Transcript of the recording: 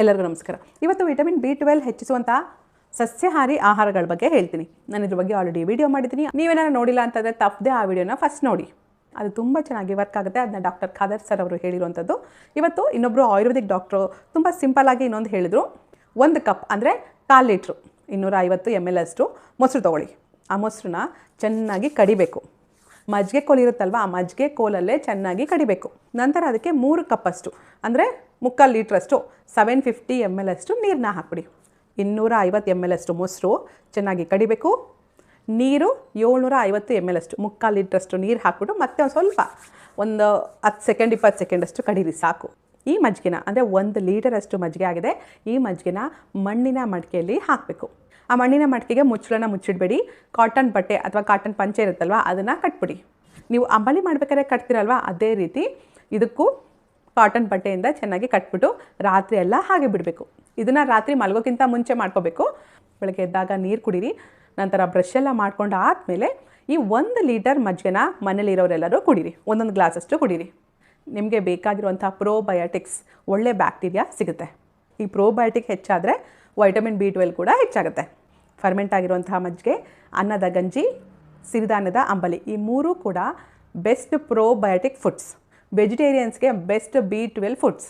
ಎಲ್ಲರಿಗೂ ನಮಸ್ಕಾರ. ಇವತ್ತು ವಿಟಮಿನ್ B12 ಹೆಚ್ಚಿಸುವಂಥ ಸಸ್ಯಾಹಾರಿ ಆಹಾರಗಳ ಬಗ್ಗೆ ಹೇಳ್ತೀನಿ. ನಾನು ಇದ್ರ ಬಗ್ಗೆ ಆಲ್ರೆಡಿ ವಿಡಿಯೋ ಮಾಡಿದ್ದೀನಿ. ನೀವೇನಾದ್ರು ನೋಡಿಲ್ಲ ಅಂತಂದರೆ ತಪ್ಪದೆ ಆ ವಿಡಿಯೋನ ಫಸ್ಟ್ ನೋಡಿ. ಅದು ತುಂಬ ಚೆನ್ನಾಗಿ ವರ್ಕ್ ಆಗುತ್ತೆ. ಅದನ್ನ ಡಾಕ್ಟರ್ ಖಾದರ್ ಸರ್ ಅವರು ಹೇಳಿರುವಂಥದ್ದು. ಇವತ್ತು ಇನ್ನೊಬ್ಬರು ಆಯುರ್ವೇದಿಕ್ ಡಾಕ್ಟ್ರು ತುಂಬ ಸಿಂಪಲ್ಲಾಗಿ ಇನ್ನೊಂದು ಹೇಳಿದರು. 1 ಕಪ್ ಅಂದರೆ 1/4 ಲೀಟ್ರು 250 ml ಅಷ್ಟು ಮೊಸರು ತೊಗೊಳ್ಳಿ. ಆ ಮೊಸರನ್ನ ಚೆನ್ನಾಗಿ ಕಡಿಬೇಕು. ಮಜ್ಜಿಗೆ ಕೋಲು ಇರುತ್ತಲ್ವ, ಆ ಮಜ್ಜಿಗೆ ಕೋಲಲ್ಲೇ ಚೆನ್ನಾಗಿ ಕಡಿಬೇಕು. ನಂತರ ಅದಕ್ಕೆ 3 ಕಪ್ಪಷ್ಟು ಅಂದರೆ 3/4 ಲೀಟ್ರಷ್ಟು 750 ml ಅಷ್ಟು ನೀರನ್ನ ಹಾಕ್ಬಿಡಿ. 250 ml ಅಷ್ಟು ಮೊಸರು ಚೆನ್ನಾಗಿ ಕಡಿಬೇಕು. ನೀರು 750 ml ಅಷ್ಟು 3/4 ಲೀಟ್ರಷ್ಟು ನೀರು ಹಾಕ್ಬಿಟ್ಟು ಮತ್ತೆ ಒಂದು ಸ್ವಲ್ಪ 10 ಸೆಕೆಂಡ್ 20 ಸೆಕೆಂಡಷ್ಟು ಕಡೀರಿ ಸಾಕು. ಈ ಮಜ್ಜಿಗೆನ ಅಂದರೆ 1 ಲೀಟರಷ್ಟು ಮಜ್ಜಿಗೆ ಆಗಿದೆ. ಈ ಮಜ್ಜಿಗೆನ ಮಣ್ಣಿನ ಮಡಿಕೆಯಲ್ಲಿ ಹಾಕಬೇಕು. ಆ ಮಣ್ಣಿನ ಮಡಿಕೆಗೆ ಮುಚ್ಚಳನ ಮುಚ್ಚಿಡಬೇಡಿ. ಕಾಟನ್ ಬಟ್ಟೆ ಅಥವಾ ಕಾಟನ್ ಪಂಚೆ ಇರುತ್ತಲ್ವ ಅದನ್ನು ಕಟ್ಬಿಡಿ. ನೀವು ಅಂಬಲಿ ಮಾಡ್ಬೇಕಾದ್ರೆ ಕಟ್ತೀರಲ್ವ ಅದೇ ರೀತಿ ಇದಕ್ಕೂ ಕಾಟನ್ ಬಟ್ಟೆಯಿಂದ ಚೆನ್ನಾಗಿ ಕಟ್ಬಿಟ್ಟು ರಾತ್ರಿ ಎಲ್ಲ ಹಾಗೆ ಬಿಡಬೇಕು. ಇದನ್ನು ರಾತ್ರಿ ಮಲಗೋಕ್ಕಿಂತ ಮುಂಚೆ ಮಾಡ್ಕೋಬೇಕು. ಬೆಳಗ್ಗೆ ಎದ್ದಾಗ ನೀರು ಕುಡೀರಿ. ನಂತರ ಬ್ರಷ್ ಎಲ್ಲ ಮಾಡ್ಕೊಂಡು ಆದಮೇಲೆ ಈ 1 ಲೀಟರ್ ಮಜ್ಜಿಗೆನ ಮನೇಲಿರೋರೆಲ್ಲರೂ ಕುಡೀರಿ. 1 ಗ್ಲಾಸಷ್ಟು ಕುಡೀರಿ. ನಿಮಗೆ ಬೇಕಾಗಿರುವಂಥ ಪ್ರೋಬಯೋಟಿಕ್ಸ್ ಒಳ್ಳೆ ಬ್ಯಾಕ್ಟೀರಿಯಾ ಸಿಗುತ್ತೆ. ಈ ಪ್ರೋಬಯೋಟಿಕ್ ಹೆಚ್ಚಾದರೆ ವೈಟಮಿನ್ B12 ಕೂಡ ಹೆಚ್ಚಾಗುತ್ತೆ. ಫರ್ಮೆಂಟ್ ಆಗಿರುವಂತಹ ಮಜ್ಜಿಗೆ, ಅನ್ನದ ಗಂಜಿ, ಸಿರಿಧಾನ್ಯದ ಅಂಬಲಿ ಈ 3 ಕೂಡ ಬೆಸ್ಟ್ ಪ್ರೋಬಯೋಟಿಕ್ ಫುಡ್ಸ್. ವೆಜಿಟೇರಿಯನ್ಸ್ಗೆ ಬೆಸ್ಟ್ B12 ಫುಡ್ಸ್.